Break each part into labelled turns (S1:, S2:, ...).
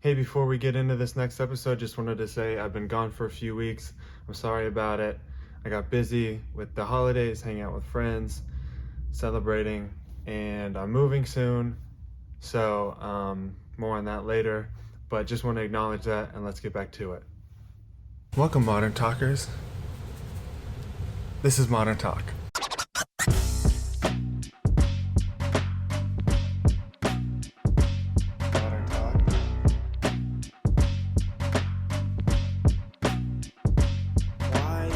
S1: Hey, before we get into this next episode, just wanted to say I've been gone for a few weeks. I'm sorry about it. I got busy with the holidays, hanging out with friends, celebrating, and I'm moving soon. So, more on that later. But just want to acknowledge that, and let's get back to it. Welcome, Modern Talkers. This is Modern Talk. Modern Talk. Why?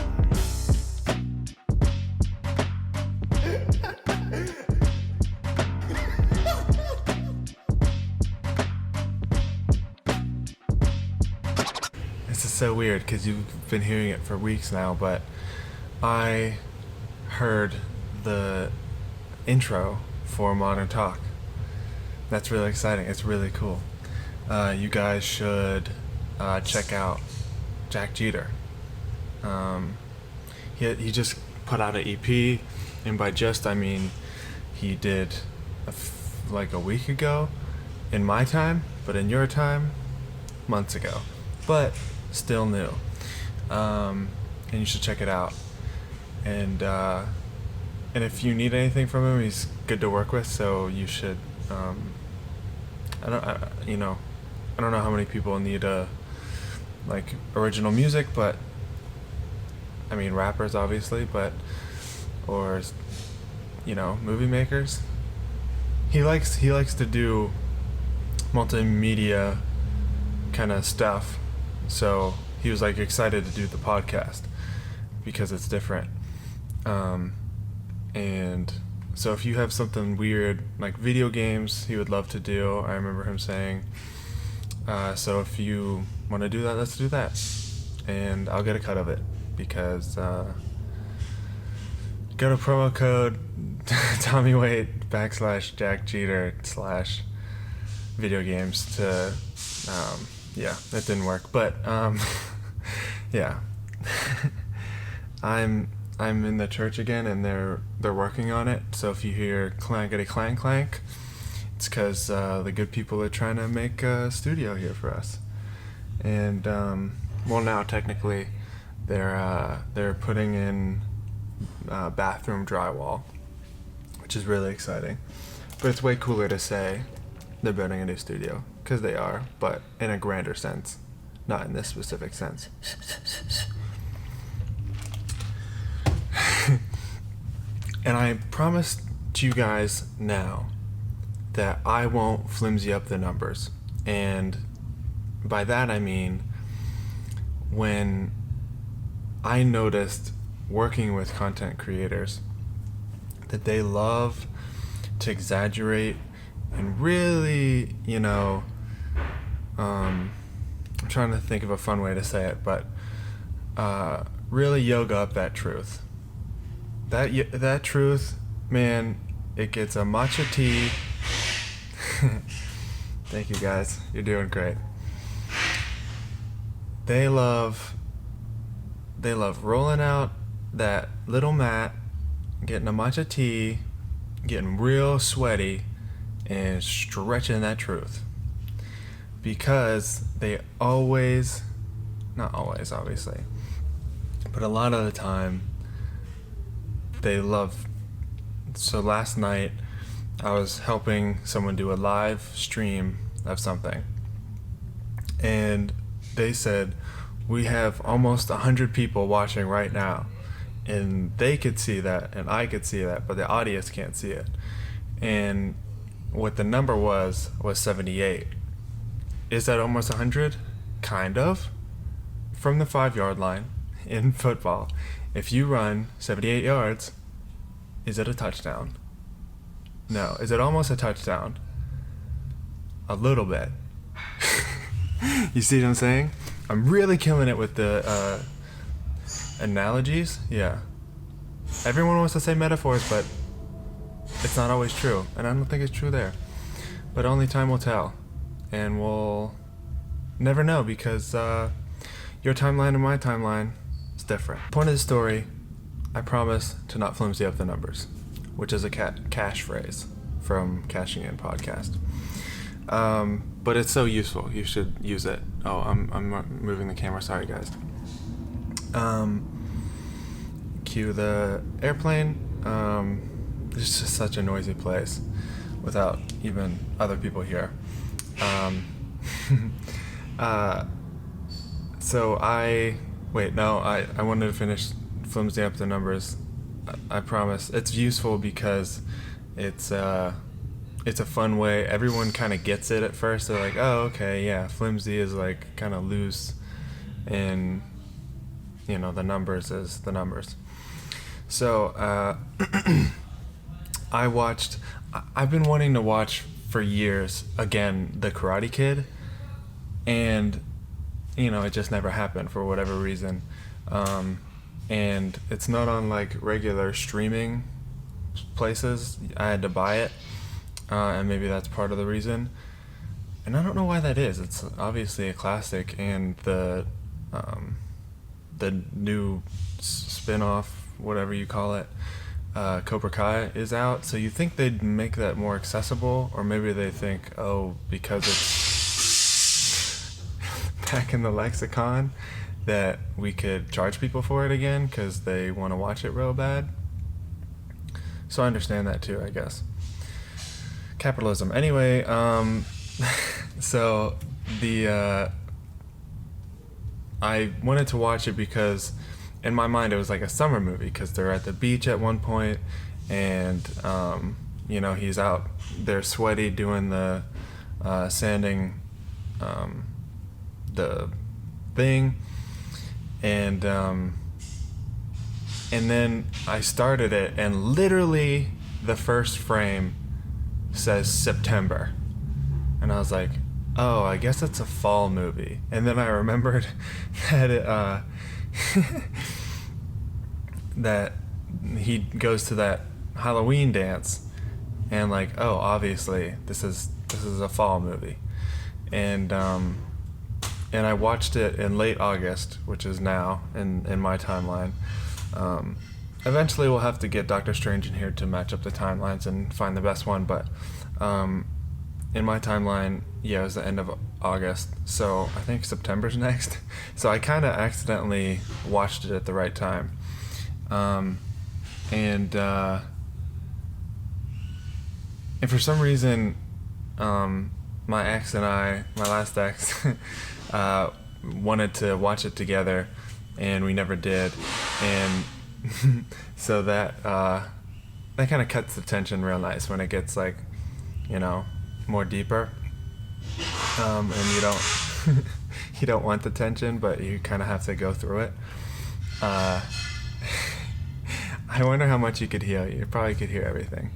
S1: This is so weird because you've been hearing it for weeks now, but I heard the intro for Modern Talk. That's really exciting. It's really cool. You guys should check out Jack Jeter. He just put out an EP, and by just I mean he did like a week ago in my time, but in your time, months ago. But still new. And you should check it out. And if you need anything from him, he's good to work with. So you should. I don't know how many people need like original music, but I mean rappers obviously, but or movie makers. He likes to do multimedia kind of stuff. So he was like excited to do the podcast because it's different. And so if you have something weird like video games, he would love to do. I remember him saying, so if you want to do that, let's do that. And I'll get a cut of it because go to promo code TommyWait / Jack Jeter / video games to yeah, that didn't work, but yeah. I'm in the church again, and they're working on it. So if you hear clankety clank clank, it's because the good people are trying to make a studio here for us. And well, now technically they're putting in bathroom drywall, which is really exciting. But it's way cooler to say they're building a new studio, because they are, but in a grander sense, not in this specific sense. And I promise to you guys now that I won't flimsy up the numbers. And by that I mean, when I noticed working with content creators that they love to exaggerate and really, I'm trying to think of a fun way to say it, but really yoga up that truth. That truth, man, it gets a matcha tea. Thank you guys, you're doing great. They love rolling out that little mat, getting a matcha tea, getting real sweaty, and stretching that truth. Because they always, not always obviously, but a lot of the time, they love. So last night I was helping someone do a live stream of something, and they said, we have almost 100 people watching right now, and they could see that and I could see that, but the audience can't see it. And what the number was 78. Is that almost 100? Kind of. From the 5-yard line in football, if you run 78 yards, is it a touchdown? No. Is it almost a touchdown? A little bit. You see what I'm saying? I'm really killing it with the analogies. Yeah. Everyone wants to say metaphors, but it's not always true. And I don't think it's true there. But only time will tell. And we'll never know, because your timeline and my timeline is different. Point of the story, I promise to not flimsy up the numbers, which is a cash phrase from Cashing In podcast. But it's so useful. You should use it. Oh, I'm moving the camera. Sorry, guys. Cue the airplane. It's just such a noisy place without even other people here. So I wanted to finish flimsy up the numbers. I promise. It's useful because it's a fun way. Everyone kind of gets it at first. They're like, oh, okay, yeah, flimsy is like kind of loose, and the numbers is the numbers. So I've been wanting to watch for years again The Karate Kid, and it just never happened for whatever reason. And it's not on like regular streaming places. I had to buy it, and maybe that's part of the reason. And I don't know why that is. It's obviously a classic, and the new spin-off, whatever you call it, Cobra Kai is out. So you think they'd make that more accessible, or maybe they think, oh, because it's back in the lexicon, that we could charge people for it again because they want to watch it real bad. So I understand that too, I guess. Capitalism. Anyway, so I wanted to watch it because in my mind it was like a summer movie, because they're at the beach at one point, and he's out there sweaty doing the sanding the thing, and then I started it, and literally the first frame says September, and I was like, oh, I guess it's a fall movie. And then I remembered that that he goes to that Halloween dance, and like, oh, obviously this is a fall movie. And I watched it in late August, which is now in my timeline. Eventually we'll have to get Doctor Strange in here to match up the timelines and find the best one, but in my timeline, it was the end of August, so I think September's next. So I kind of accidentally watched it at the right time. And for some reason, my last ex, wanted to watch it together, and we never did. And so that kind of cuts the tension real nice when it gets like, more deeper. And you don't you don't want the tension, but you kind of have to go through it. I wonder how much you could hear. You probably could hear everything.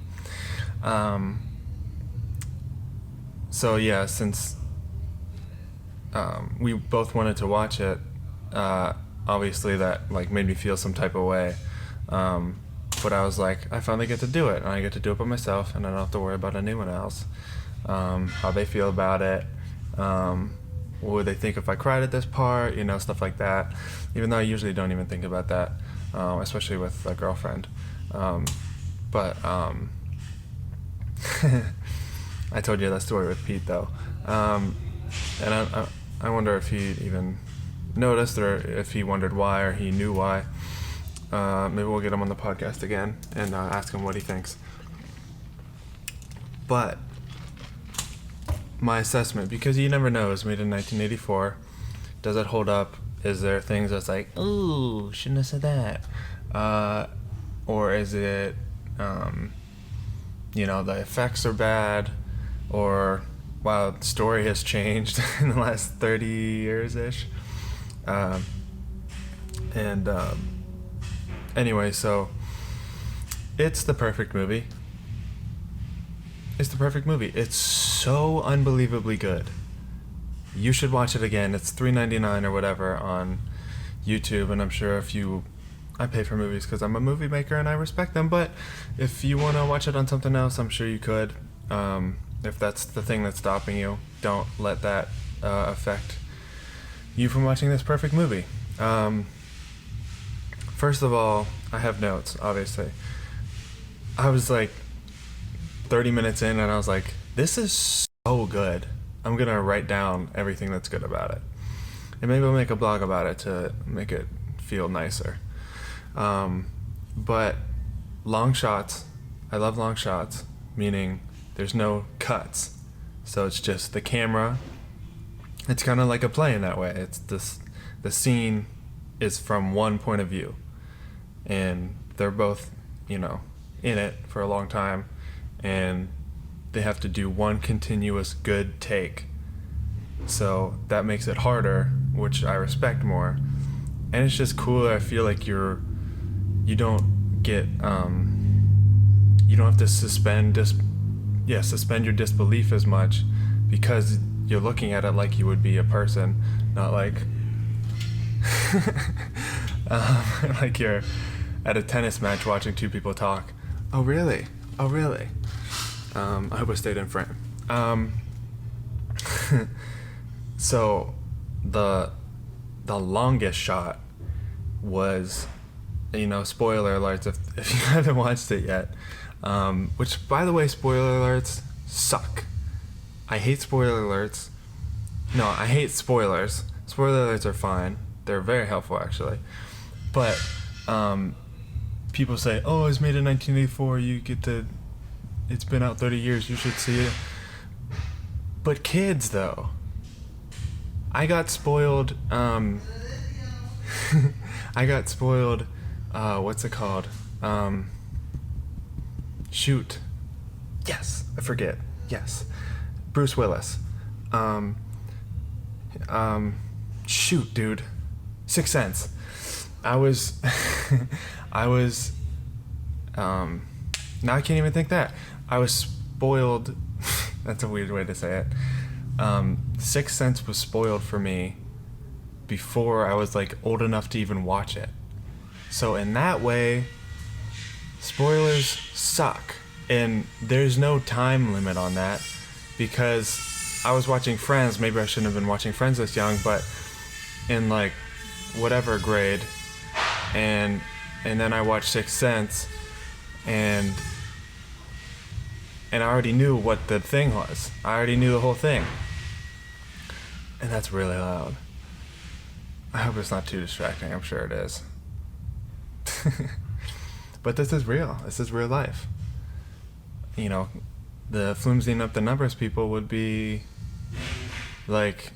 S1: So yeah, since we both wanted to watch it, obviously that like made me feel some type of way. But I was like, I finally get to do it, and I get to do it by myself, and I don't have to worry about anyone else. How they feel about it. What would they think if I cried at this part? Stuff like that. Even though I usually don't even think about that, especially with a girlfriend. But I told you that story with Pete, though. And I wonder if he even noticed, or if he wondered why, or he knew why. Maybe we'll get him on the podcast again and ask him what he thinks. But my assessment, because you never know, it was made in 1984. Does it hold up? Is there things that's like, ooh, shouldn't have said that? Or is it, the effects are bad? Or, wow, the story has changed in the last 30 years-ish? Anyway, so it's the perfect movie. It's the perfect movie. It's so unbelievably good. You should watch it again. It's $3.99 or whatever on YouTube, and I'm sure I pay for movies because I'm a movie maker and I respect them, but if you want to watch it on something else, I'm sure you could. If that's the thing that's stopping you, don't let that affect you from watching this perfect movie. First of all, I have notes, obviously. I was like 30 minutes in, and I was like, this is so good. I'm gonna write down everything that's good about it, and maybe I'll make a blog about it to make it feel nicer. But long shots, I love long shots, meaning there's no cuts, so it's just the camera. It's kind of like a play in that way. It's this, the scene is from one point of view, and they're both, in it for a long time, and they have to do one continuous good take. So that makes it harder, which I respect more. And it's just cooler. I feel like you don't get, you don't have to suspend your disbelief as much, because you're looking at it like you would be a person, not like, like you're at a tennis match watching two people talk. Oh really? Oh really? I hope I stayed in frame. So the longest shot was, spoiler alerts if you haven't watched it yet. Which, by the way, spoiler alerts suck. I hate spoiler alerts. No, I hate spoilers. Spoiler alerts are fine. They're very helpful, actually. But people say, oh, it was made in 1984. It's been out 30 years. You should see it. But kids, though. I got spoiled. What's it called? Shoot. Yes, I forget. Yes. Bruce Willis. Shoot, dude. Sixth Sense. I was, now I can't even think that. I was spoiled. That's a weird way to say it. Sixth Sense was spoiled for me before I was old enough to even watch it. So in that way, spoilers suck. And there's no time limit on that, because I was watching Friends. Maybe I shouldn't have been watching Friends this young, but in whatever grade, and then I watched Sixth Sense, and I already knew what the thing was. I already knew the whole thing. And that's really loud. I hope it's not too distracting. I'm sure it is. But this is real. This is real life. The flimsying up the numbers people would be like,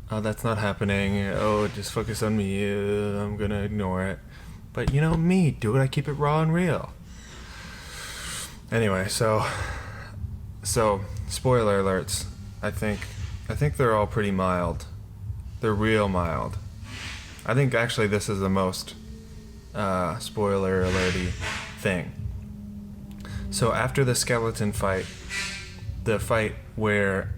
S1: oh, that's not happening. Oh, just focus on me. I'm going to ignore it. But me, dude, I keep it raw and real. Anyway, so spoiler alerts. I think they're all pretty mild. They're real mild. I think actually this is the most spoiler alerty thing. So after the skeleton fight, the fight where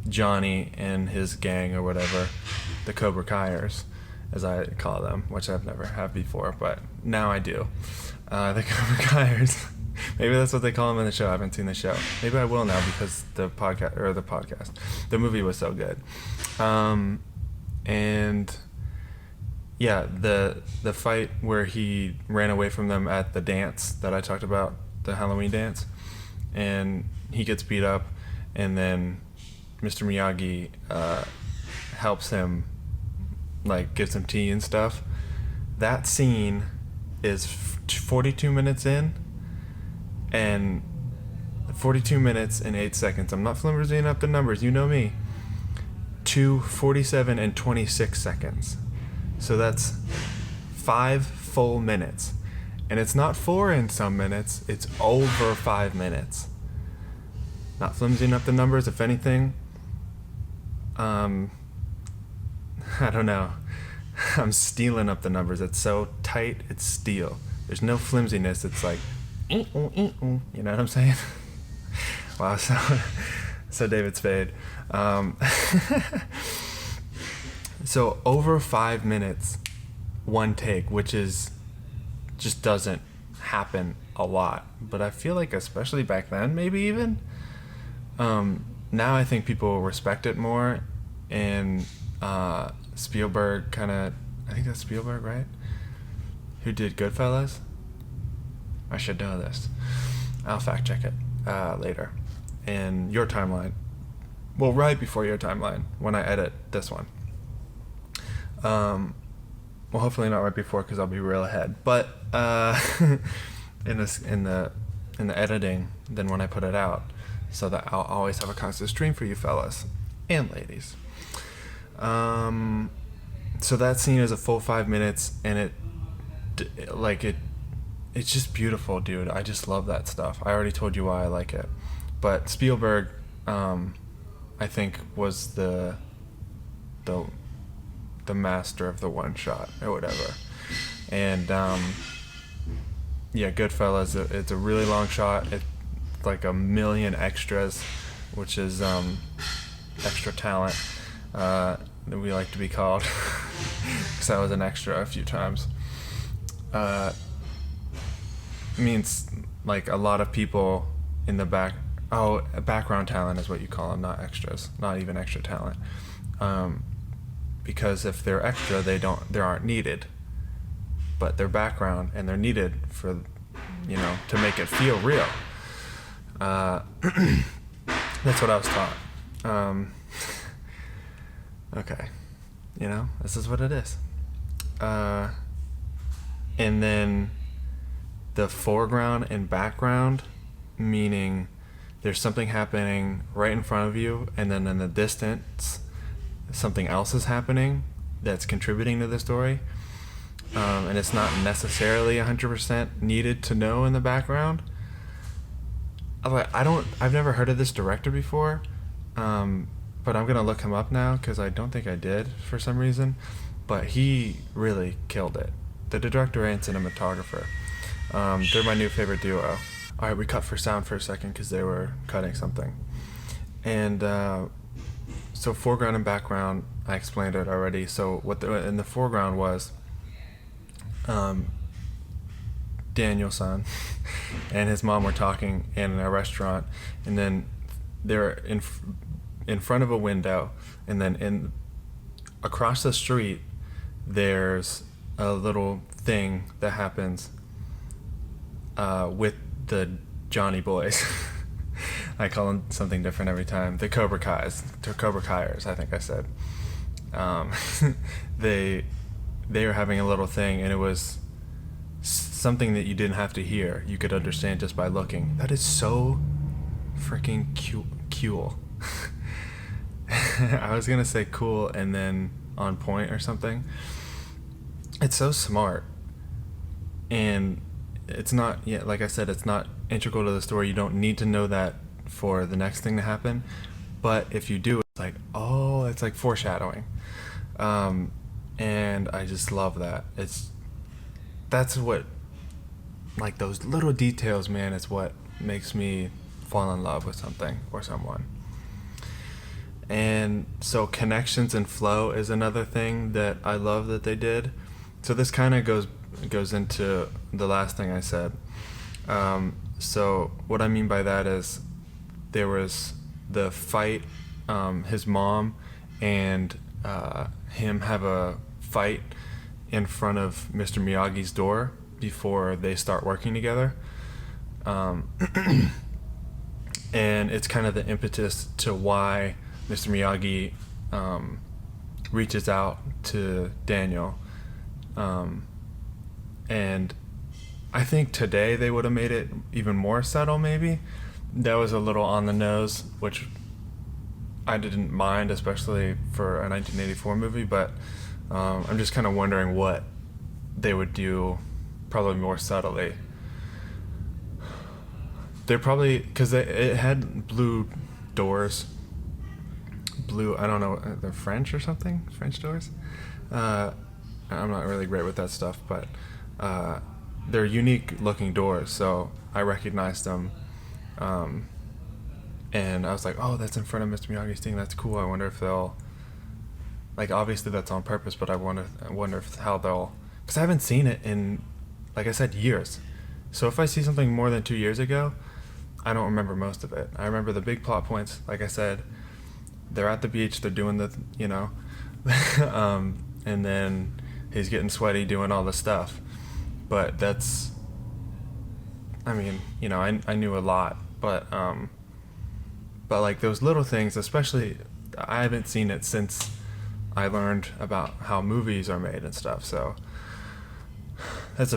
S1: Johnny and his gang or whatever, the Cobra Kaiers, as I call them, which I've never had before, but now I do. The Cobra Kaiers. Maybe that's what they call them in the show. I haven't seen the show. Maybe I will now, because the movie was so good. And yeah, the fight where he ran away from them at the dance that I talked about, the Halloween dance, and he gets beat up, and then Mr. Miyagi helps him, gives him tea and stuff. That scene is 42 minutes in, and 42 minutes and 8 seconds. I'm not flimsying up the numbers, you know me. To 47 and 26 seconds. So that's 5 full minutes. And it's not 4 in some minutes, it's over 5 minutes. Not flimsying up the numbers, if anything. I don't know. I'm stealing up the numbers. It's so tight, it's steel. There's no flimsiness. It's like, you know what I'm saying? Wow, so David Spade. So over 5 minutes, one take, which just doesn't happen a lot. But I feel like, especially back then, maybe even, now I think people respect it more. And Spielberg I think that's Spielberg, right? Who did Goodfellas? I should know this. I'll fact check it later. in your timeline. Well, right before your timeline when I edit this one. Well, hopefully not right before because I'll be real ahead. But in the editing, then when I put it out, so that I'll always have a constant stream for you fellas and ladies. So that scene is a full 5 minutes, and it's just beautiful, dude. I just love that stuff. I already told you why I like it, but Spielberg, I think, was the master of the one shot or whatever. And yeah, Goodfellas, it's a really long shot. It's like a million extras, which is extra talent that we like to be called, because I was an extra a few times. Means like a lot of people in the background talent is what you call them, not extras, not even extra talent. Because if they're extra, they aren't needed, but they're background and they're needed for, to make it feel real. That's what I was taught. Okay, this is what it is. And then the foreground and background, meaning there's something happening right in front of you, and then in the distance something else is happening that's contributing to the story, and it's not necessarily 100% needed to know in the background. I've never heard of this director before, but I'm gonna look him up now because I don't think I did for some reason, but he really killed it. The director and cinematographer, they're my new favorite duo. All right, we cut for sound for a second because they were cutting something. And so foreground and background, I explained it already. So what in the foreground was Daniel-san and his mom were talking in a restaurant, and then they're in front of a window, and then across the street there's a little thing that happens with the Johnny boys. I call them something different every time. The Cobra Kaiers, I think I said. They were having a little thing, and it was something that you didn't have to hear. You could understand just by looking. That is so freaking cool. I was gonna say cool and then on point or something. It's so smart, and it's not, like I said, it's not integral to the story. You don't need to know that for the next thing to happen, but if you do, it's like, oh, it's like foreshadowing. And I just love that. That's what, like, those little details, man, is what makes me fall in love with something or someone. And so connections and flow is another thing that I love that they did. So this kind of goes into the last thing I said. So what I mean by that is there was the fight, his mom and him have a fight in front of Mr. Miyagi's door before they start working together. And it's kind of the impetus to why Mr. Miyagi reaches out to Daniel. And I think today they would have made it even more subtle, maybe. That was a little on the nose, which I didn't mind, especially for a 1984 movie, but I'm just kind of wondering what they would do probably more subtly. They're probably, because it had blue doors. I don't know, they're French or something? French doors? I'm not really great with that stuff, but they're unique looking doors, so I recognized them. And I was like, oh, that's in front of Mr. Miyagi's thing, that's cool. I wonder if they'll, like, obviously that's on purpose, but I wonder if how they'll, because I haven't seen it in, like I said, years. So if I see something more than 2 years ago, I don't remember most of it. I remember the big plot points, like I said. They're at the beach, they're doing the, and then he's getting sweaty doing all the stuff. But that's, I mean, I knew a lot, but But like those little things, especially, I haven't seen it since I learned about how movies are made and stuff. So that's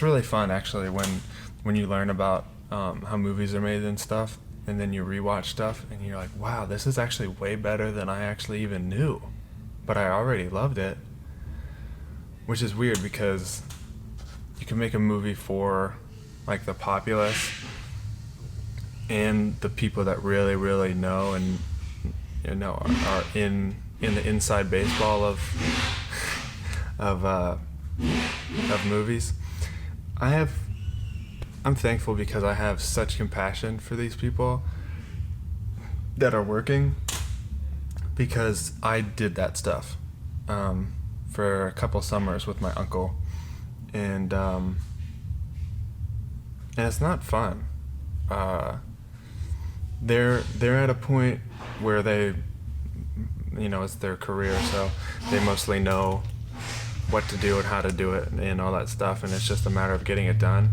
S1: really fun actually when you learn about how movies are made and stuff, and then you rewatch stuff and you're like, wow, this is actually way better than I actually even knew, but I already loved it, which is weird because you can make a movie for like the populace and the people that really really know and are in the inside baseball of of movies. I'm thankful because I have such compassion for these people that are working, because I did that stuff for a couple summers with my uncle, and it's not fun. They're at a point where they, it's their career, so they mostly know what to do and how to do it and all that stuff, and it's just a matter of getting it done.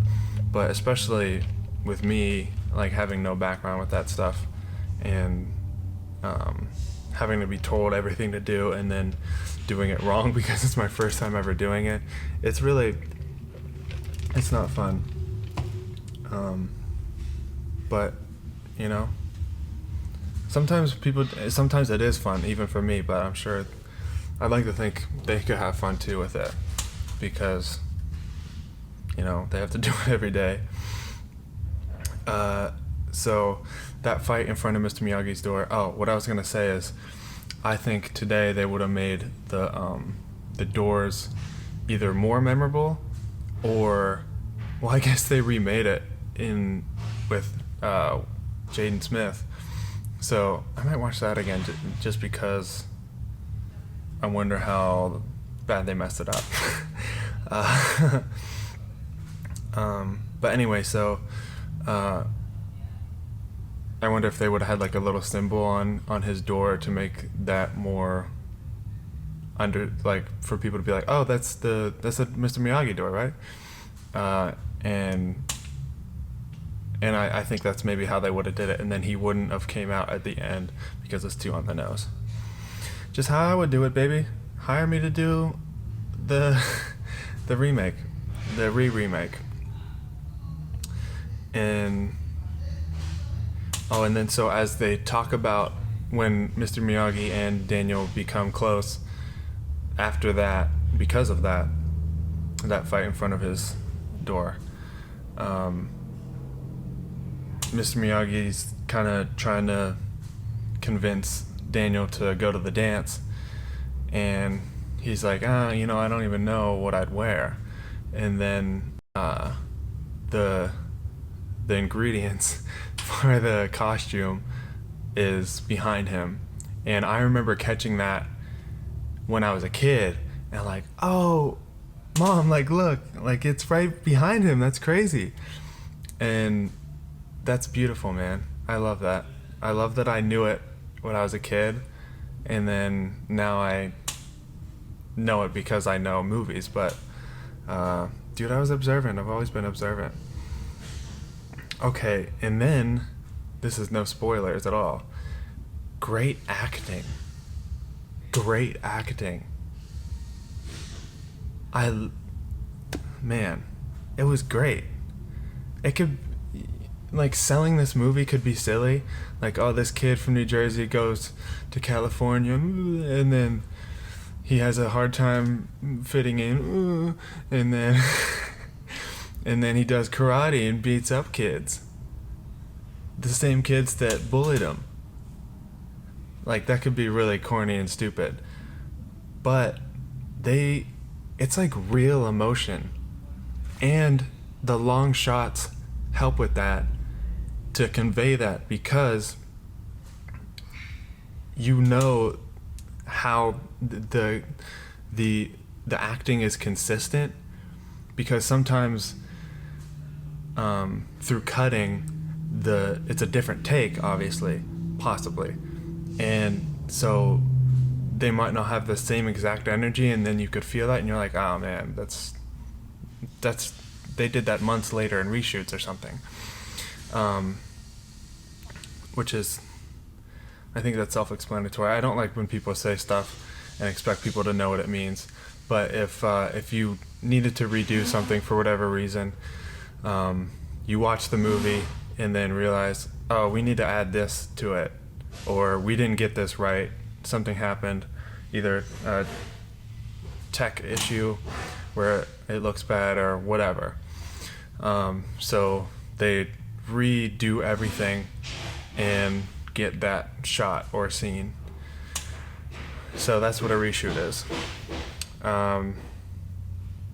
S1: But especially with me, like having no background with that stuff, and having to be told everything to do and then doing it wrong because it's my first time ever doing it, it's not fun. But sometimes it is fun even for me, but I'm sure I'd like to think they could have fun too with it, because they have to do it every day. So that fight in front of Mr. Miyagi's door. Oh, what I was gonna say is, I think today they would have made the doors either more memorable, or, well, I guess they remade it with Jaden Smith. So I might watch that again just because I wonder how bad they messed it up. But anyway, so I wonder if they would have had like a little symbol on his door to make that more for people to be like, oh, that's a Mr. Miyagi door, right? And I think that's maybe how they would have did it, and then he wouldn't have came out at the end because it's too on the nose. Just how I would do it, baby. Hire me to do the remake, the remake. And then so as they talk about when Mr. Miyagi and Daniel become close after that, because of that fight in front of his door, Mr. Miyagi's kind of trying to convince Daniel to go to the dance, and he's like, I don't even know what I'd wear. And then the ingredients for the costume is behind him, and I remember catching that when I was a kid, and like, oh, Mom, like, look, like it's right behind him. That's crazy. And that's beautiful, man. I love that. I love that I knew it when I was a kid, and then now I know it because I know movies. But dude, I was observant. I've always been observant. Okay, and then this is no spoilers at all. Great acting. Man, it was great. It could, like, selling this movie could be silly, like, oh, this kid from New Jersey goes to California, and then he has a hard time fitting in, and then and then he does karate and beats up kids, the same kids that bullied him. Like, that could be really corny and stupid, but it's like real emotion, and the long shots help with that, to convey that, because how the acting is consistent, because sometimes through cutting, it's a different take, obviously, possibly, and so they might not have the same exact energy, and then you could feel that, and you're like, oh man, that's they did that months later in reshoots or something. which is, I think that's self-explanatory. I don't like when people say stuff and expect people to know what it means. But if you needed to redo something for whatever reason, you watch the movie and then realize, oh, we need to add this to it, or we didn't get this right. Something happened, either a tech issue where it looks bad or whatever. So they redo everything and get that shot or scene. So that's what a reshoot is.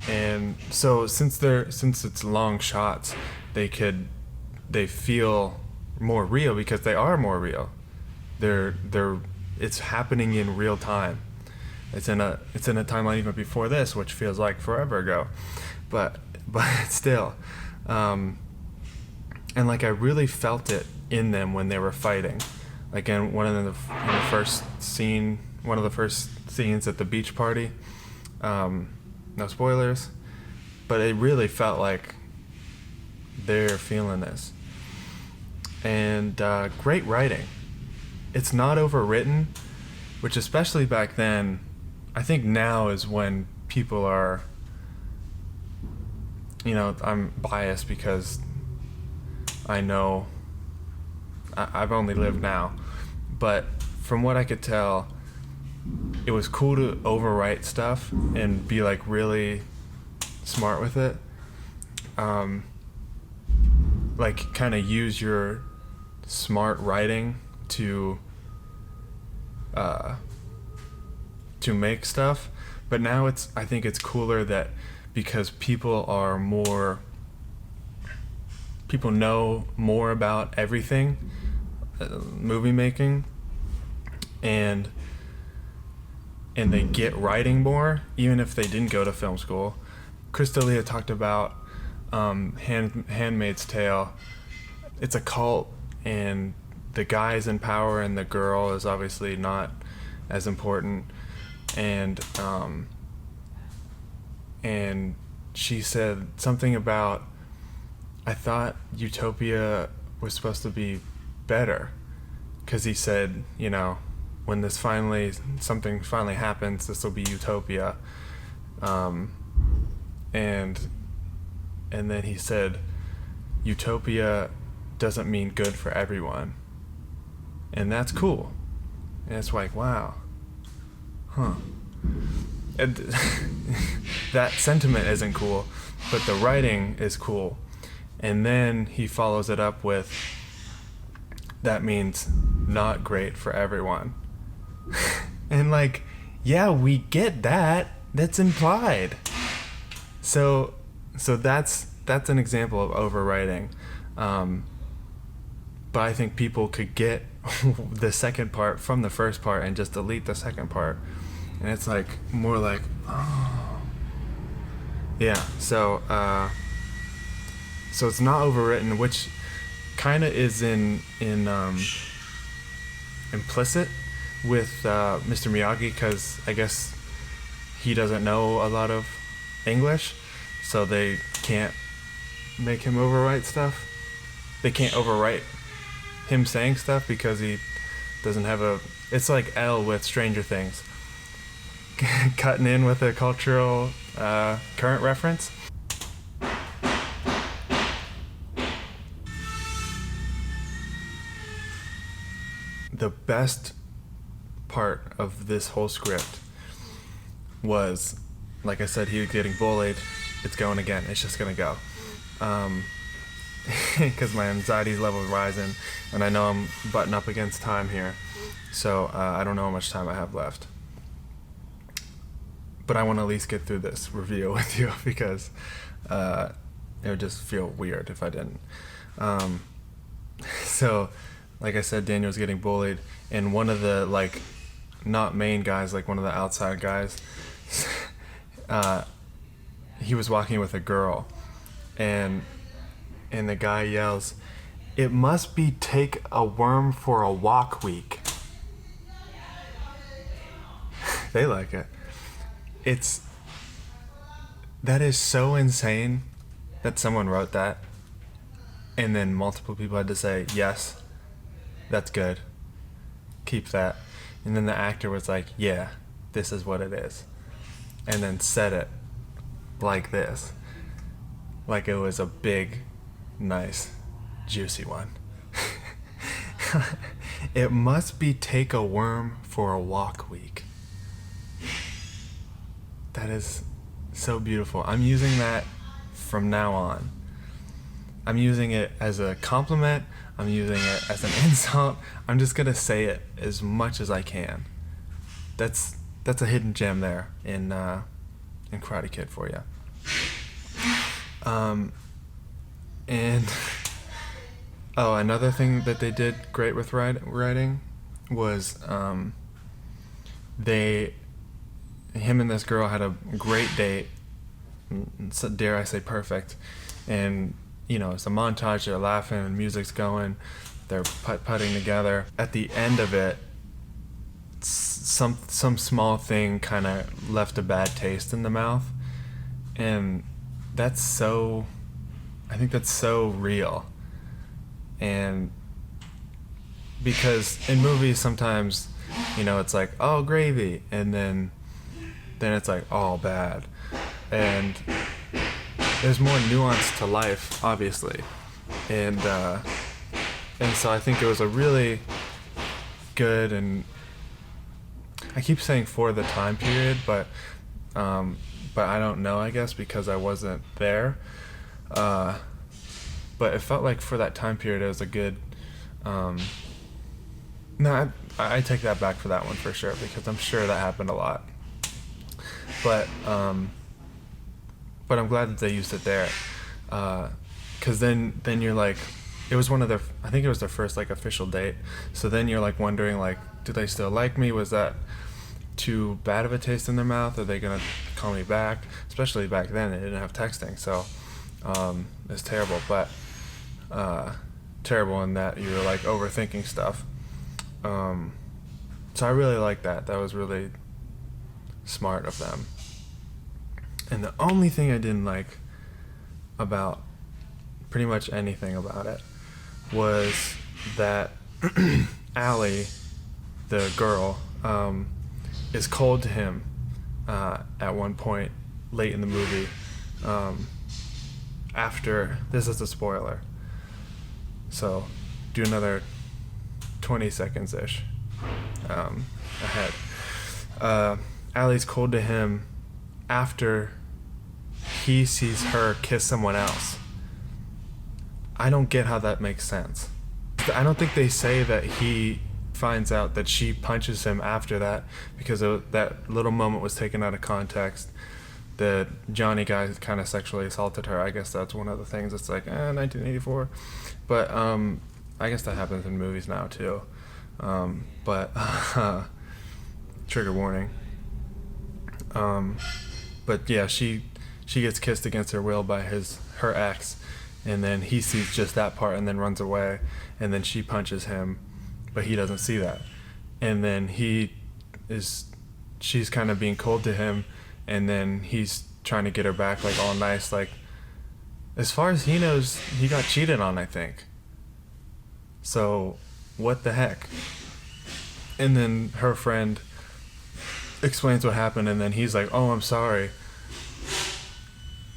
S1: And so since it's long shots, they feel more real because they are more real. It's happening in real time. It's in a timeline even before this, which feels like forever ago, but still, and like I really felt it in them when they were fighting, like in the first scenes at the beach party. No spoilers, but it really felt like they're feeling this. And great writing. It's not overwritten, which especially back then, I think now is when people are, I'm biased because I know I've only lived now, but from what I could tell, it was cool to overwrite stuff and be like really smart with it. Like kind of use your smart writing to make stuff. But now I think it's cooler that because people know more about everything, movie making, and they get writing more, even if they didn't go to film school. Chris D'Elia talked about Handmaid's Tale. It's a cult, and the guy's in power, and the girl is obviously not as important. And she said something about, I thought Utopia was supposed to be better, because he said, when something finally happens, this will be utopia. And then he said, utopia doesn't mean good for everyone. And that's cool. And it's like, wow. Huh. And that sentiment isn't cool, but the writing is cool. And then he follows it up with, that means not great for everyone. And like, yeah, we get that. That's implied. So that's an example of overwriting. But I think people could get the second part from the first part and just delete the second part. And it's like more like, oh. Yeah, so it's not overwritten, which kind of is implicit with Mr. Miyagi, because I guess he doesn't know a lot of English, so they can't make him overwrite stuff. They can't overwrite him saying stuff because he doesn't have it's like L with Stranger Things. Cutting in with a cultural current reference. The best part of this whole script was, like I said, he was getting bullied. It's going again. It's just going to go. Because my anxiety level is rising, and I know I'm butting up against time here. So I don't know how much time I have left. But I want to at least get through this review with you, because it would just feel weird if I didn't. So, like I said, Daniel's getting bullied, and one of the, like, not main guys, like one of the outside guys, he was walking with a girl, and the guy yells, "It must be take a worm for a walk week." They like it. That is so insane that someone wrote that, and then multiple people had to say yes. That's good. Keep that. And then the actor was like, yeah, this is what it is. And then said it like this. Like it was a big, nice, juicy one. It must be take a worm for a walk week. That is so beautiful. I'm using that from now on. I'm using it as a compliment. I'm using it as an insult. I'm just gonna say it as much as I can. That's a hidden gem there in Karate Kid for you. And another thing that they did great with writing was him and this girl had a great date. Dare I say perfect. And it's a montage. They're laughing and music's going. They're putting together. At the end of it, some small thing kind of left a bad taste in the mouth, and I think that's so real. And because in movies sometimes, it's like, oh, gravy, and then it's like, oh, bad. And there's more nuance to life, obviously. And so I think it was a really good, and I keep saying for the time period, but I don't know, I guess, because I wasn't there. But it felt like for that time period it was a good no, I take that back for that one for sure, because I'm sure that happened a lot. But I'm glad that they used it there, because then you're like, it was I think it was their first like official date. So then you're like wondering, like, do they still like me? Was that too bad of a taste in their mouth? Are they gonna call me back? Especially back then, they didn't have texting, so it's terrible. But terrible in that you're like overthinking stuff. So I really like that. That was really smart of them. And the only thing I didn't like about pretty much anything about it was that Allie, the girl, is cold to him at one point late in the movie. After, this is a spoiler, so do another 20 seconds ish ahead. Allie's cold to him after he sees her kiss someone else. I don't get how that makes sense. I don't think they say that he finds out that she punches him after that, because that little moment was taken out of context. The Johnny guy kind of sexually assaulted her. I guess that's one of the things. It's like 1984, but I guess that happens in movies now too. But trigger warning. But yeah, she gets kissed against her will by her ex, and then he sees just that part and then runs away, and then she punches him, but he doesn't see that, and then she's kind of being cold to him, and then he's trying to get her back, like all nice, like as far as he knows, he got cheated on, I think. So what the heck? And then her friend explains what happened, and then he's like, oh, I'm sorry.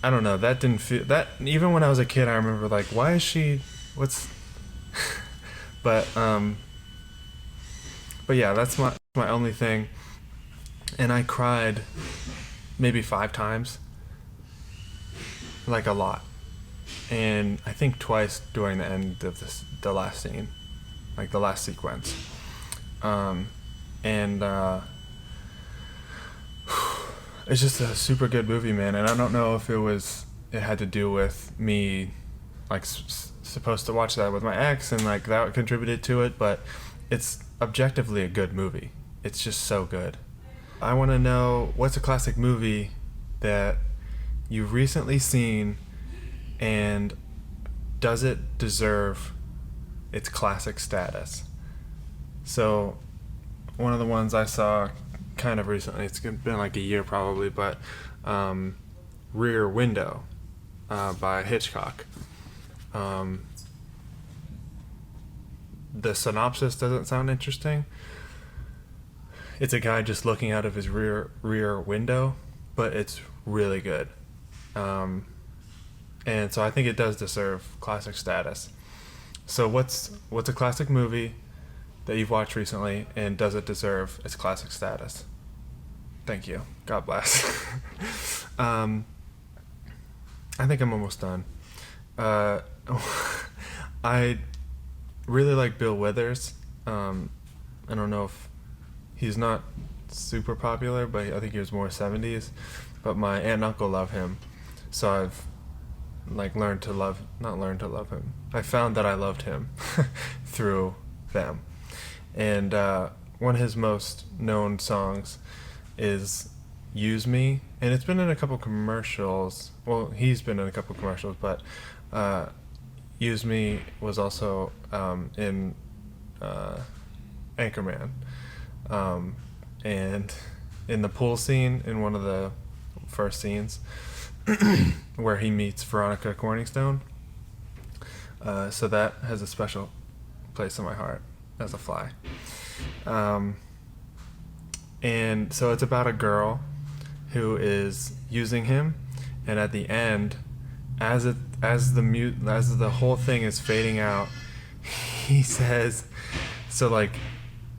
S1: I don't know, that didn't feel that. Even when I was a kid, I remember like, why is she, what's but yeah, that's my only thing. And I cried maybe 5 times, like a lot, and I think twice during the end of the last scene, like the last sequence. It's just a super good movie, man. And I don't know if it had to do with me like supposed to watch that with my ex, and like that contributed to it, but it's objectively a good movie. It's just so good. I want to know, what's a classic movie that you've recently seen, and does it deserve its classic status? So one of the ones I saw kind of recently, it's been like a year probably, but Rear Window by Hitchcock. the synopsis doesn't sound interesting. It's a guy just looking out of his rear window, but it's really good. And so I think it does deserve classic status. So what's a classic movie that you've watched recently, and does it deserve its classic status? Thank you. God bless. I think I'm almost done. I really like Bill Withers. I don't know if he's not super popular, but I think he was more 70s. But my aunt and uncle love him, so I've not learned to love him. I found that I loved him through them. And one of his most known songs is Use Me, and it's been in a couple commercials. Well, he's been in a couple commercials, but Use Me was also in Anchorman, and in the pool scene, in one of the first scenes where he meets Veronica Corningstone. So that has a special place in my heart as a fly. And so it's about a girl who is using him, and at the end, as the whole thing is fading out, he says, so like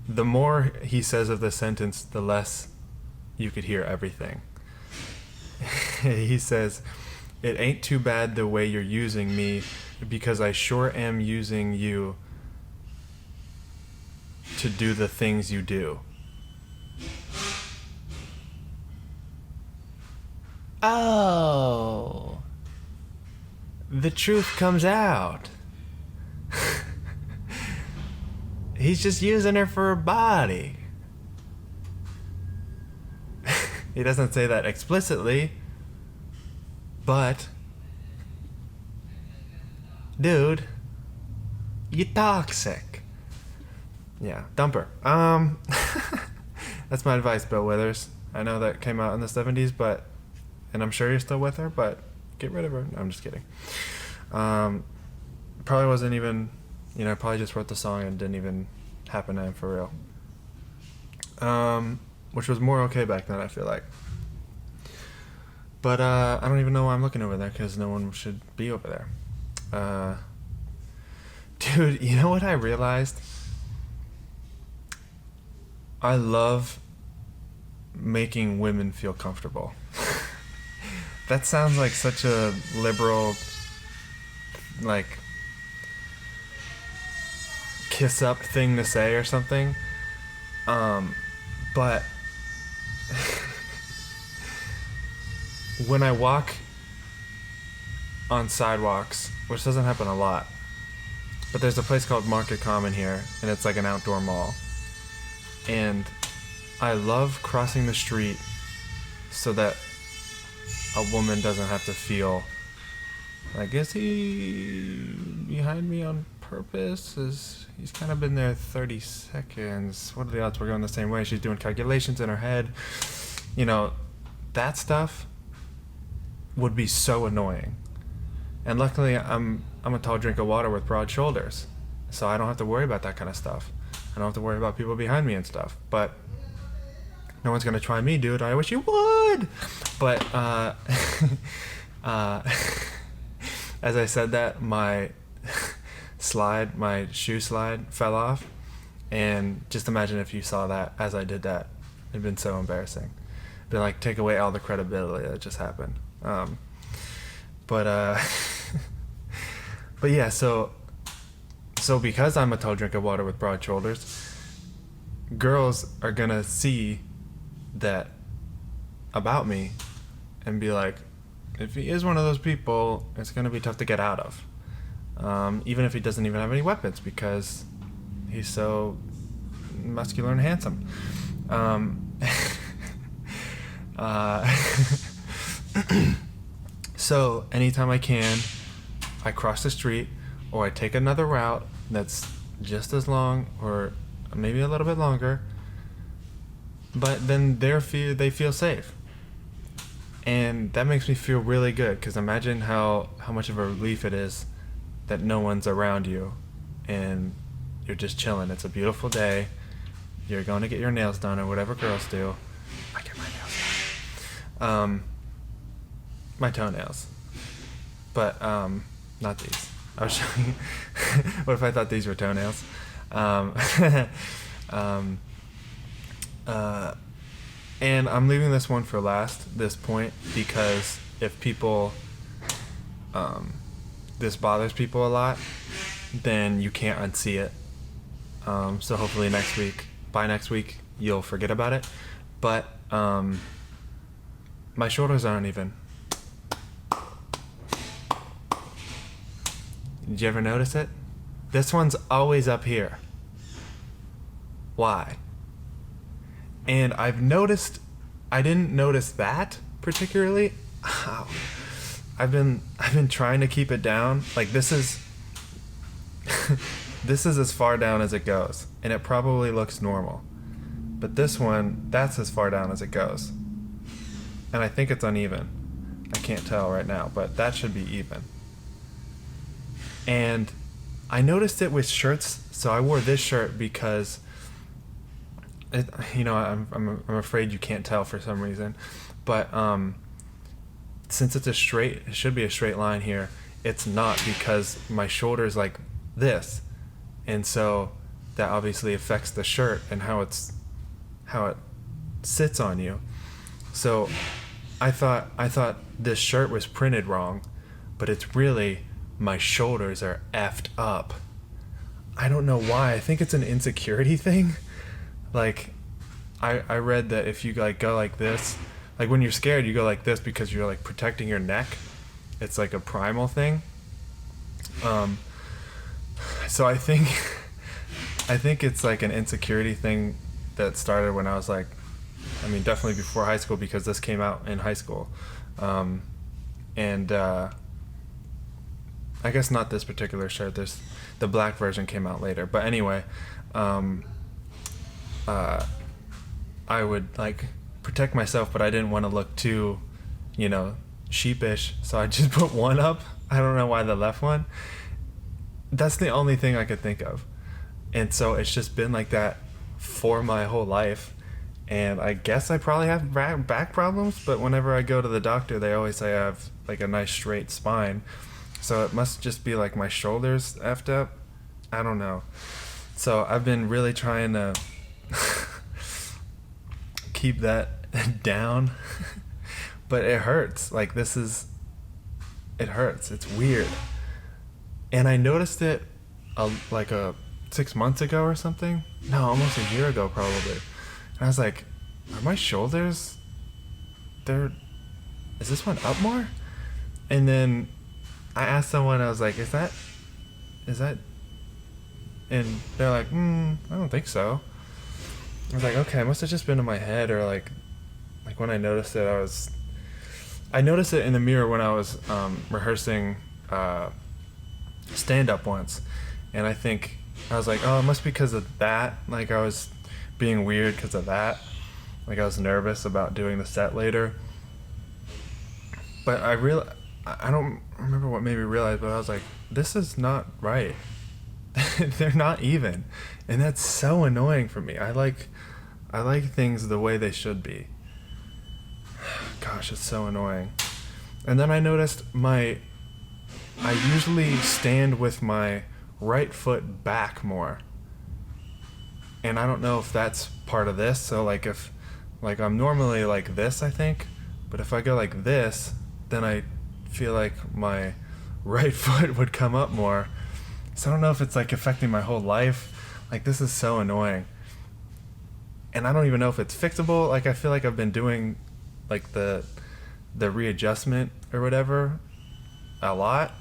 S1: the more he says of the sentence, the less you could hear everything. He says, "It ain't too bad the way you're using me, because I sure am using you to do the things you do." Oh, the truth comes out. He's just using her for a body. He doesn't say that explicitly, but dude, you toxic. Yeah, dump her. That's my advice, Bill Withers. I know that came out in the 70s, and I'm sure you're still with her, but get rid of her. No, I'm just kidding. Probably wasn't even, probably just wrote the song and didn't even happen to him for real. Which was more okay back then, I feel like. But I don't even know why I'm looking over there, because no one should be over there. Dude, you know what I realized? I love making women feel comfortable. That sounds like such a liberal, like, kiss up thing to say or something. But when I walk on sidewalks, which doesn't happen a lot, but there's a place called Market Common here, and it's like an outdoor mall. And I love crossing the street so that a woman doesn't have to feel like, is he behind me on purpose? He's kind of been there 30 seconds. What are the odds we're going the same way? She's doing calculations in her head. That stuff would be so annoying. And luckily, I'm a tall drink of water with broad shoulders, so I don't have to worry about that kind of stuff. I don't have to worry about people behind me and stuff. But no one's gonna try me, dude. I wish you would. But as I said that, my shoe slide fell off, and just imagine if you saw that as I did that. It'd been so embarrassing. It'd been like, take away all the credibility that just happened. But yeah, so because I'm a tall drink of water with broad shoulders, girls are gonna see that about me and be like, if he is one of those people, it's gonna be tough to get out of. Even if he doesn't even have any weapons, because he's so muscular and handsome. So anytime I can, I cross the street, or I take another route that's just as long, or maybe a little bit longer, but then they feel safe. And that makes me feel really good, because imagine how much of a relief it is that no one's around you, and You're just chilling. It's a beautiful day. You're going to get your nails done or whatever girls do. I get my nails done. My toenails. But not these. I was showing you. What if I thought these were toenails? And I'm leaving this one for last, this point, because if people, this bothers people a lot, then you can't unsee it. So hopefully by next week, you'll forget about it. But my shoulders aren't even. Did you ever notice it? This one's always up here. Why? And I didn't notice that particularly. Ow. I've been trying to keep it down. Like this is this is as far down as it goes, and it probably looks normal. But this one, that's as far down as it goes. And I think it's uneven. I can't tell right now, but that should be even. And I noticed it with shirts, so I wore this shirt because I'm afraid you can't tell for some reason, but since it should be a straight line here, it's not, because my shoulder's like this, and so that obviously affects the shirt and how it sits on you. So I thought this shirt was printed wrong, but it's really my shoulders are effed up. I don't know why. I think it's an insecurity thing. Like, I read that if you like go like this, like when you're scared, you go like this because you're like protecting your neck. It's like a primal thing. So I think it's like an insecurity thing that started when I was like, definitely before high school, because this came out in high school. I guess not this particular shirt. The black version came out later. But anyway, I would like protect myself, but I didn't want to look too, sheepish. So I just put one up. I don't know why the left one. That's the only thing I could think of. And so it's just been like that for my whole life. And I guess I probably have back problems, but whenever I go to the doctor, they always say I have like a nice straight spine. So it must just be like my shoulders effed up. I don't know. So I've been really trying to keep that down, but it hurts. Like it hurts. It's weird. And I noticed it like 6 months ago or something. No, almost a year ago probably. And I was like, are my shoulders, is this one up more? And then I asked someone, I was like, is that, and they're like, I don't think so. I was like, okay, it must have just been in my head, or like when I noticed it, I noticed it in the mirror when I was rehearsing stand-up once, and I think I was like, oh, it must be because of that. Like I was being weird because of that. Like I was nervous about doing the set later. But I don't remember what made me realize, but I was like, this is not right. They're not even. And that's so annoying for me. I like things the way they should be. Gosh, it's so annoying. And then I noticed I usually stand with my right foot back more. And I don't know if that's part of this. So like I'm normally like this, I think, but if I go like this, then I feel like my right foot would come up more. So I don't know if it's like affecting my whole life. Like this is so annoying. And I don't even know if it's fixable. Like I feel like I've been doing like the readjustment or whatever a lot.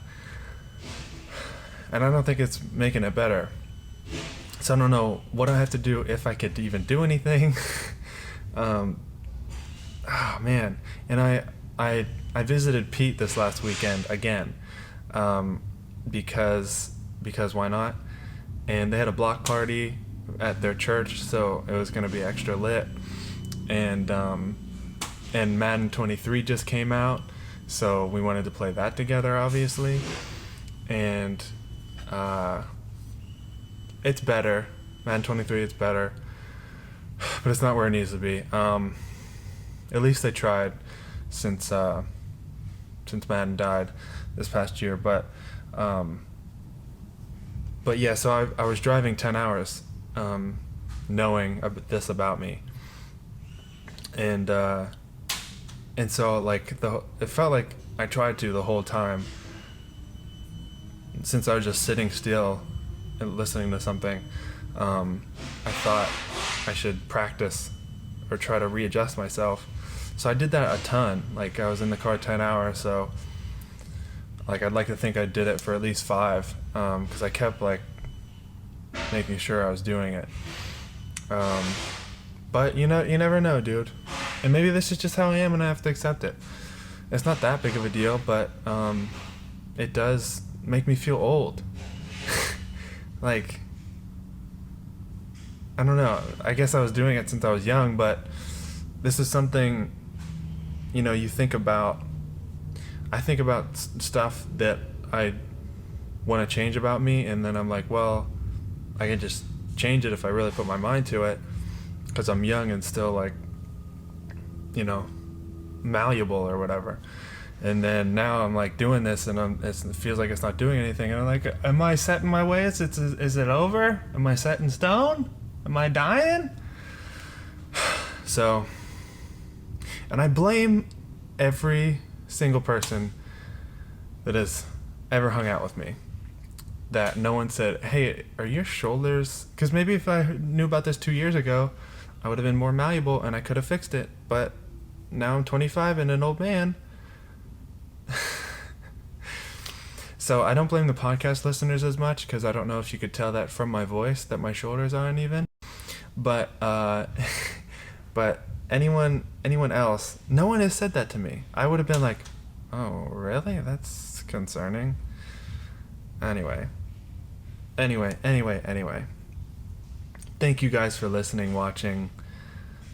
S1: And I don't think it's making it better. So I don't know what I have to do, if I could even do anything. Oh man. And I visited Pete this last weekend again, because why not? And they had a block party at their church, so it was gonna be extra lit. And Madden 23 just came out, so we wanted to play that together, obviously. And it's better. Madden 23, it's better, but it's not where it needs to be. At least they tried since Madden died this past year. But yeah, so I was driving 10 hours, knowing this about me, and so like it felt like I tried to the whole time, since I was just sitting still and listening to something. I thought I should practice or try to readjust myself. So I did that a ton. Like, I was in the car 10 hours, so like I'd like to think I did it for at least 5, because I kept like making sure I was doing it. But you never know, dude. And maybe this is just how I am and I have to accept it. It's not that big of a deal, but it does make me feel old. Like, I don't know. I guess I was doing it since I was young, but this is something, you think about. I think about stuff that I want to change about me, and then I'm like, well, I can just change it if I really put my mind to it, because I'm young and still like, malleable or whatever. And then now I'm like doing this, and it feels like it's not doing anything, and I'm like, am I set in my ways? Is it over? Am I set in stone? Am I dying? So, and I blame every single person that has ever hung out with me, that no one said, hey, are your shoulders, because maybe if I knew about this 2 years ago, I would have been more malleable and I could have fixed it. But now I'm 25 and an old man. So I don't blame the podcast listeners as much, because I don't know if you could tell that from my voice that my shoulders aren't even. But but anyone else, no one has said that to me. I would have been like, oh, really? That's concerning. Anyway. Thank you guys for listening, watching,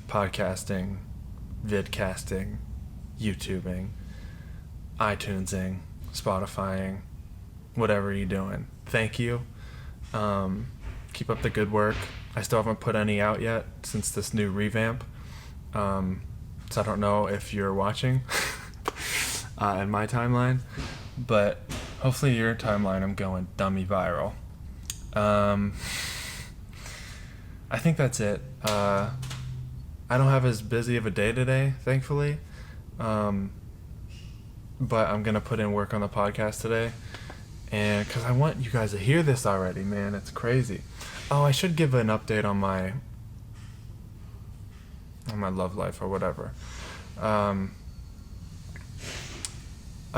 S1: podcasting, vidcasting, YouTubing, iTunesing, Spotifying, whatever you're doing. Thank you. Keep up the good work. I still haven't put any out yet since this new revamp. So I don't know if you're watching in my timeline, but hopefully your timeline, I'm going dummy viral. I think that's it. I don't have as busy of a day today, thankfully. But I'm going to put in work on the podcast today. And because I want you guys to hear this already, man. It's crazy. Oh, I should give an update on my love life or whatever. I'm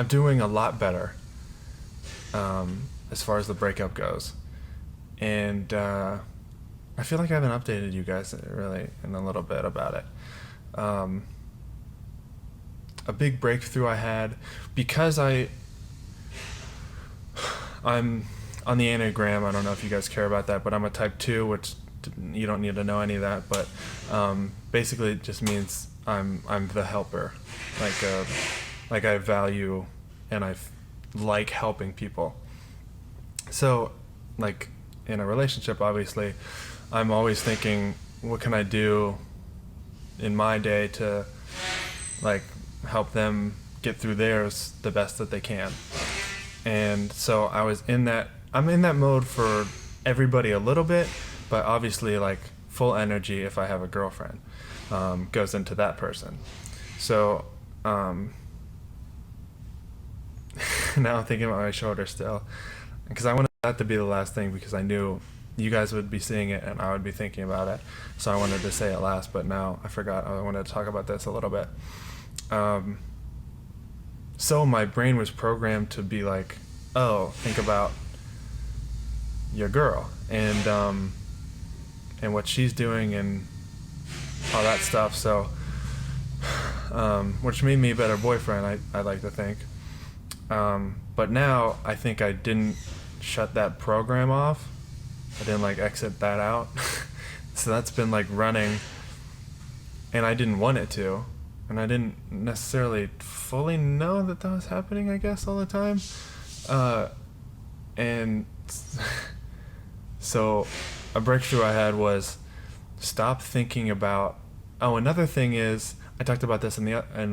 S1: doing a lot better as far as the breakup goes. And I feel like I haven't updated you guys really in a little bit about it. A big breakthrough I had, because I'm on the Enneagram. I don't know if you guys care about that, but I'm a type 2, which you don't need to know any of that, but basically it just means I'm the helper. Like I value and I like helping people. So like in a relationship, obviously, I'm always thinking, what can I do in my day to like help them get through theirs the best that they can. And so I'm in that mode for everybody a little bit, but obviously like full energy if I have a girlfriend goes into that person. So now I'm thinking about my shoulder still, because I wanted that to be the last thing, because I knew you guys would be seeing it and I would be thinking about it. So I wanted to say it last, but now I forgot. I wanted to talk about this a little bit. So my brain was programmed to be like, oh, think about your girl and what she's doing and all that stuff. So, which made me a better boyfriend, I like to think. But now I think I didn't shut that program off. I didn't like exit that out. So that's been like running, and I didn't want it to, and I didn't necessarily fully know that was happening, I guess, all the time. And So a breakthrough I had was stop thinking about. Oh, another thing is, I talked about this in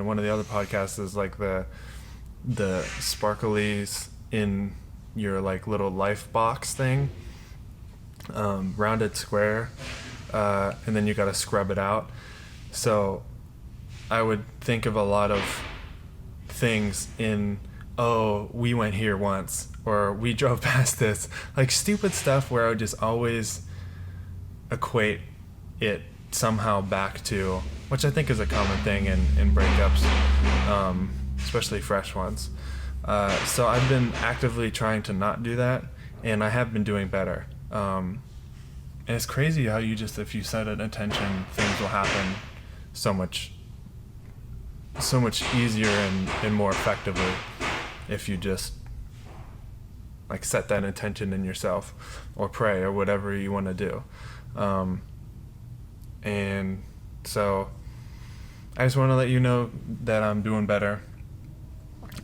S1: one of the other podcasts, is like the sparklies in your like little life box thing, rounded square, and then you got to scrub it out. So I would think of a lot of things in, oh, we went here once, or we drove past this, like stupid stuff where I would just always equate it somehow back to, which I think is a common thing in breakups, especially fresh ones. So I've been actively trying to not do that, and I have been doing better. And it's crazy how you just, if you set an intention, things will happen so much easier and more effectively if you just like set that intention in yourself, or pray, or whatever you want to do. And so I just want to let you know that I'm doing better,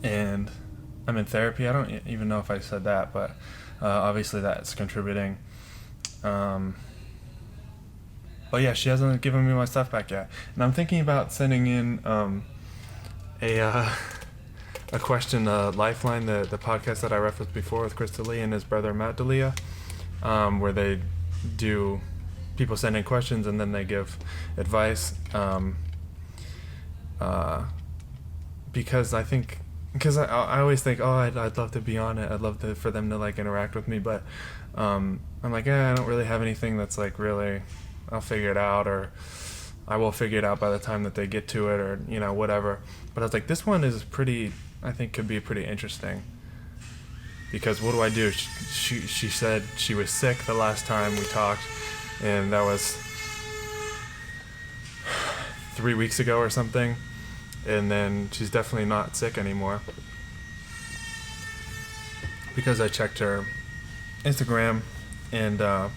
S1: and I'm in therapy. I don't even know if I said that, but obviously that's contributing. But yeah, she hasn't given me my stuff back yet, and I'm thinking about sending in a question, Lifeline, the podcast that I referenced before with Chris D'Elia and his brother Matt D'Elia, where they do, people send in questions and then they give advice, because I always think, oh, I'd love to be on it, I'd love for them to like interact with me, but I'm like, I don't really have anything that's like really, I'll figure it out, or I will figure it out by the time that they get to it, or whatever. But I was like, this one is pretty, I think could be pretty interesting, because what do I do? She said she was sick the last time we talked, and that was 3 weeks ago or something, and then she's definitely not sick anymore, because I checked her Instagram, and I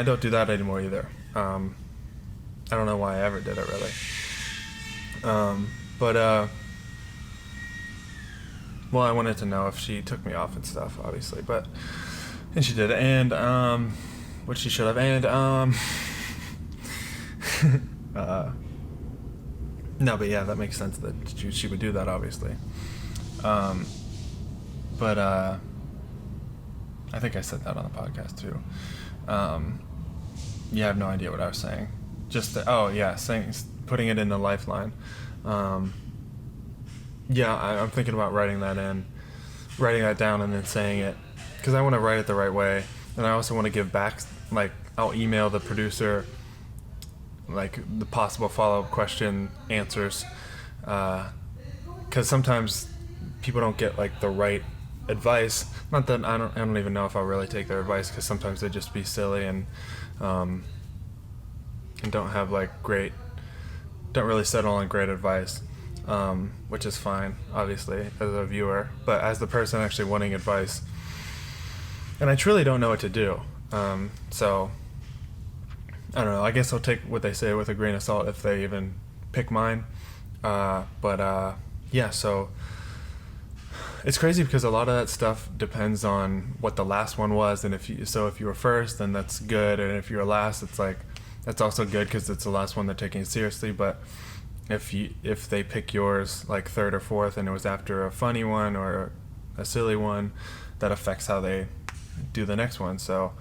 S1: don't do that anymore either. I don't know why I ever did it, really. Well, I wanted to know if she took me off and stuff, obviously, and she did, and what she should have, and no, but yeah, that makes sense that she would do that, obviously. I think I said that on the podcast too. Yeah, I have no idea what I was saying. Just putting it in the Lifeline. Yeah, I'm thinking about writing that down and then saying it, because I want to write it the right way, and I also want to give back. Like, I'll email the producer like the possible follow-up question answers, because sometimes people don't get like the right advice. Not that I don't even know if I'll really take their advice, because sometimes they just be silly and don't have like don't really settle on great advice, which is fine, obviously, as a viewer, but as the person actually wanting advice, and I truly don't know what to do. So I don't know, I guess I'll take what they say with a grain of salt if they even pick mine. Yeah, so it's crazy because a lot of that stuff depends on what the last one was, and if you were first, then that's good, and if you were last, it's like, that's also good because it's the last one they're taking seriously. But if they pick yours like third or fourth, and it was after a funny one or a silly one, that affects how they do the next one. So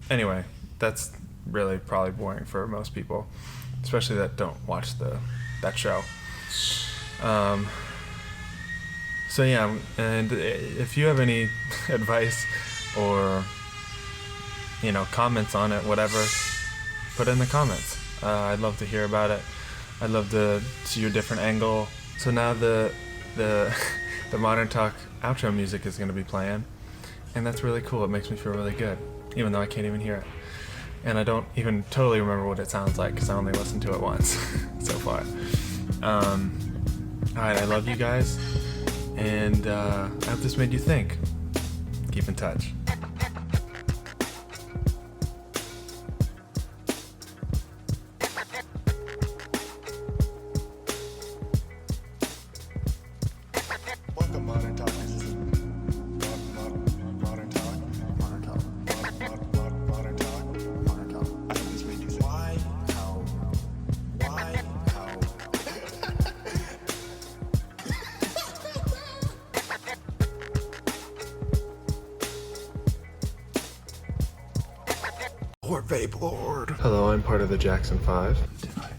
S1: anyway, that's really probably boring for most people, especially that don't watch that show. So yeah, and if you have any advice or comments on it, whatever, put it in the comments. I'd love to hear about it. I'd love to see your different angle. So now the Modern Talk outro music is going to be playing, and that's really cool. It makes me feel really good, even though I can't even hear it, and I don't even totally remember what it sounds like because I only listened to it once so far. Alright, I love you guys, and I hope this made you think. Keep in touch. Welcome, Modern Talk. This is Modern Talk. Lord Vape Lord. Hello, I'm part of the Jackson 5.